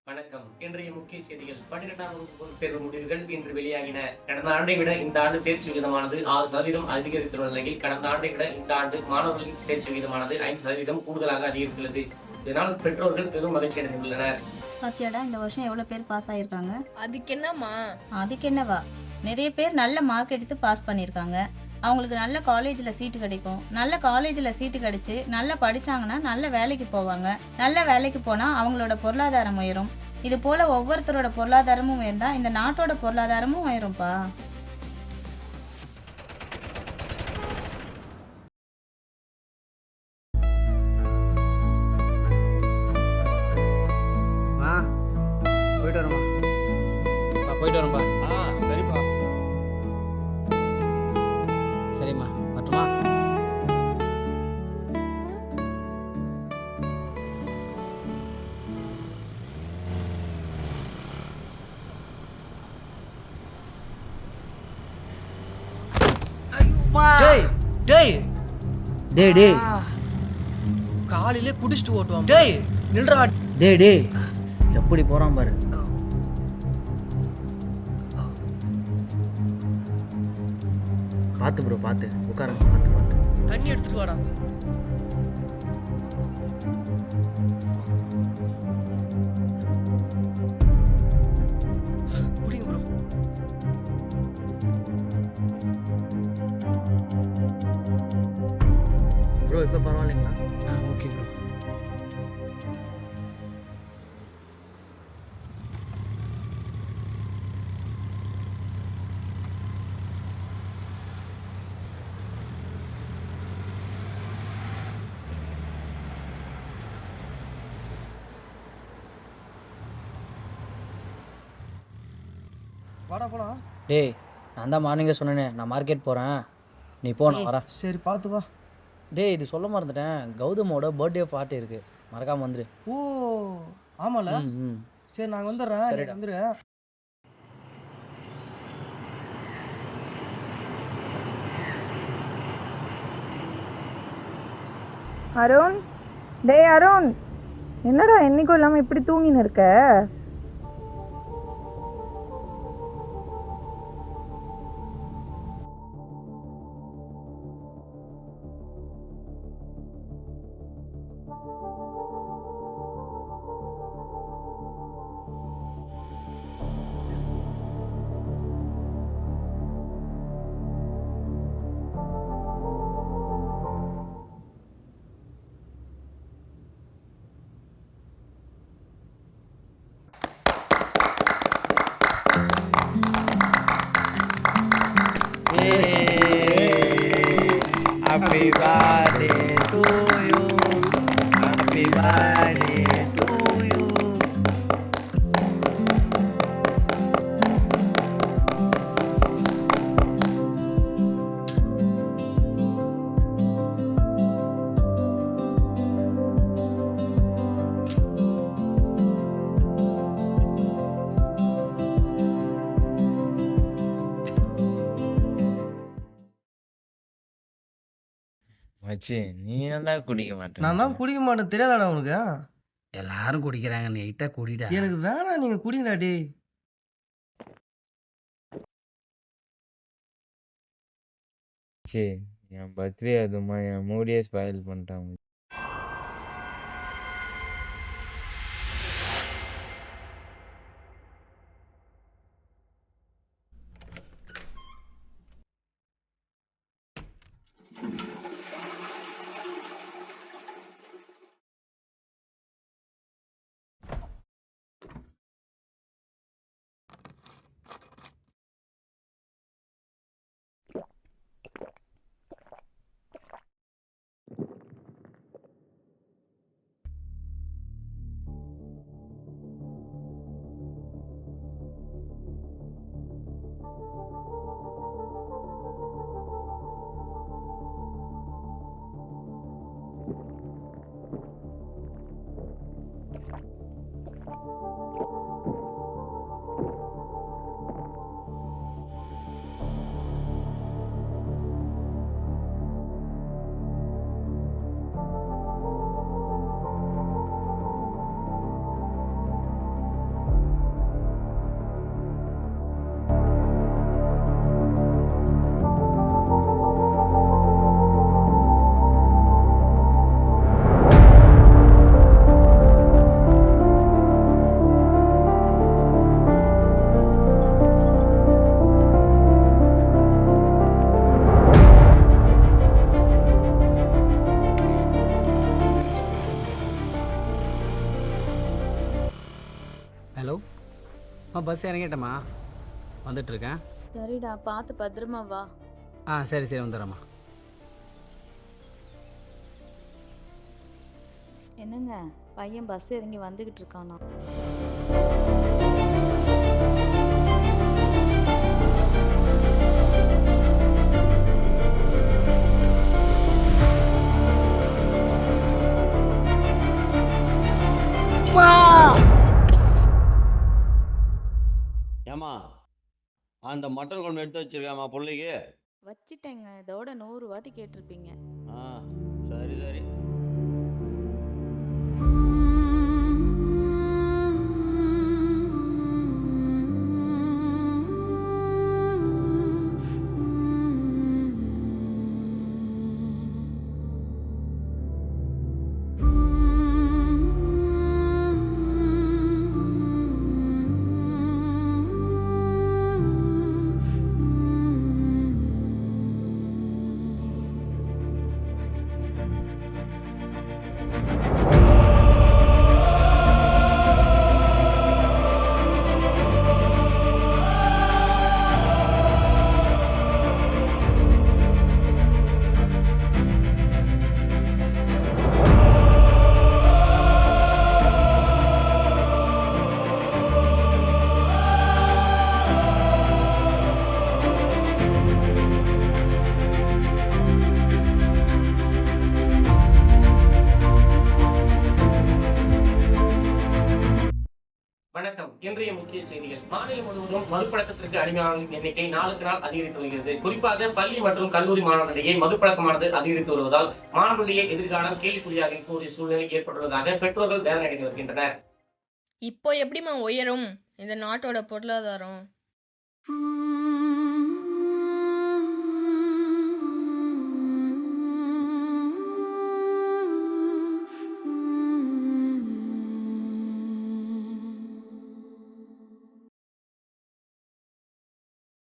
வணக்கம். இன்றைய முக்கிய செய்திகள். 12ஆம் வகுப்பு பொதுத் தேர்வு முடிவுகள் இன்று வெளியாகின. கடந்த ஆண்டை விட இந்த ஆண்டு தேர்ச்சி விகிதமானது 6% அதிகரித்துள்ள நிலையில், கடந்த ஆண்டை விட இந்த ஆண்டு மாணவர்களின் தேர்ச்சி விகிதமானது 5% கூடுதலாக அதிகரித்துள்ளது. இதனால் பெற்றோர்கள் பெரும் மகிழ்ச்சி அடைந்துள்ளனர். பாத்தியாடா இந்த வருஷம் எவ்வளவு பேர் பாஸ் ஆயிருக்காங்க? அதுக்கு என்னம்மா? அதுக்கு என்னவா, நிறைய பேர் நல்ல மார்க் எடுத்து பாஸ் பண்ணியிருக்காங்க. அவங்களுக்கு நல்ல காலேஜில் சீட்டு கிடைக்கும். நல்ல காலேஜில் சீட்டு கிடைச்சி நல்லா படிச்சாங்கன்னா நல்ல வேலைக்கு போவாங்க. நல்ல வேலைக்கு போனால் அவங்களோட பொருளாதாரம் உயரும். இது போல ஒவ்வொருத்தரோட பொருளாதாரமும் உயர்ந்தா இந்த நாட்டோட பொருளாதாரமும் உயரும்ப்பா. போயிட்டு வரமா? போயிட்டு வரேன்பா. சரிப்பா. சரிம்மா, மட்டுமா? டேய் டேய் டேய் டேய் காலையிலே குடிச்சிட்டு ஓட்டுவான். டேய் நில்றா. டேய் டேய் எப்படி போறான் பாரு. பார்த்து ப்ரோ, பார்த்து உட்காருங்க. பார்த்து தண்ணி எடுத்துட்டு வாடா. குடிங்க ப்ரோ. ப்ரோ இப்போ பரவாயில்லைங்களா? Okay bro. வாடா போலாம். டேய், நான் தான் மார்னிங்கே சொன்னேனே, நான் மார்க்கெட் போகிறேன், நீ போ, நான் வரேன். சரி பார்த்து வா. டேய், இது சொல்ல மறந்துட்டேன், கௌதமோட பர்த்டே பார்ட்டி இருக்குது, மறக்காமல் வந்துடு. ஓ ஆமால. ம். சரி நான் வந்துடுறேன். நீ சரிடா. வந்துரு. அருண், டேய் அருண், என்னடா என்னைக்கும் இல்லாம இப்படி தூங்கின்னு இருக்க? Happy birthday to you. Happy birthday to you. மச்சி, நீ தான் குடிக்க மாட்டேன். நான் தான் குடிக்க மாட்டேன், தெரியாதாடா உனக்கு? எல்லாரும் குடிக்கிறாங்க, நைட்டாக குடிடா. எனக்கு வேணாம், நீங்க குடிங்கடா. டேய் மச்சி, என் பர்த்டே அதுமா என் மூடியே ஸ்பாயில் பண்ணிட்டான். பஸ் இறங்கிட்டேம்மா, வந்துட்டுருக்கேன். சரிடா, பார்த்து பத்திரமா வா. சரி சரி வந்துடுறேம்மா. என்னங்க, பையன் பஸ் இறங்கி வந்துகிட்டு இருக்கானா? ஏம்மா அந்த மட்டன் குழம்பு எடுத்து வச்சிருக்காம்மா பிள்ளைக்கு. வச்சிட்டேங்க, இதோட 100 வாட்டி கேட்டிருப்பீங்க. சரி சரி. வணக்கம். இன்றைய முக்கிய செய்திகள். மாநிலம் முழுவதும் மதுப்பழக்கத்திற்கு அடிமையானவர்களின் எண்ணிக்கை நாளுக்கு நாள் அதிகரித்து வருகிறது. குறிப்பாக பள்ளி மற்றும் கல்லூரி மாணவர்களிடையே மதுப்பழக்கமானது அதிகரித்து வருவதால் மாணவர்களுடைய எதிர்காலம் கேள்விக்குறியாக கூடிய சூழ்நிலை ஏற்பட்டுள்ளதாக பெற்றோர்கள் வேதனை அடைந்து வருகின்றனர். இப்போ எப்படிம்மா உயரும் இந்த நாட்டோட பொருளாதாரம்?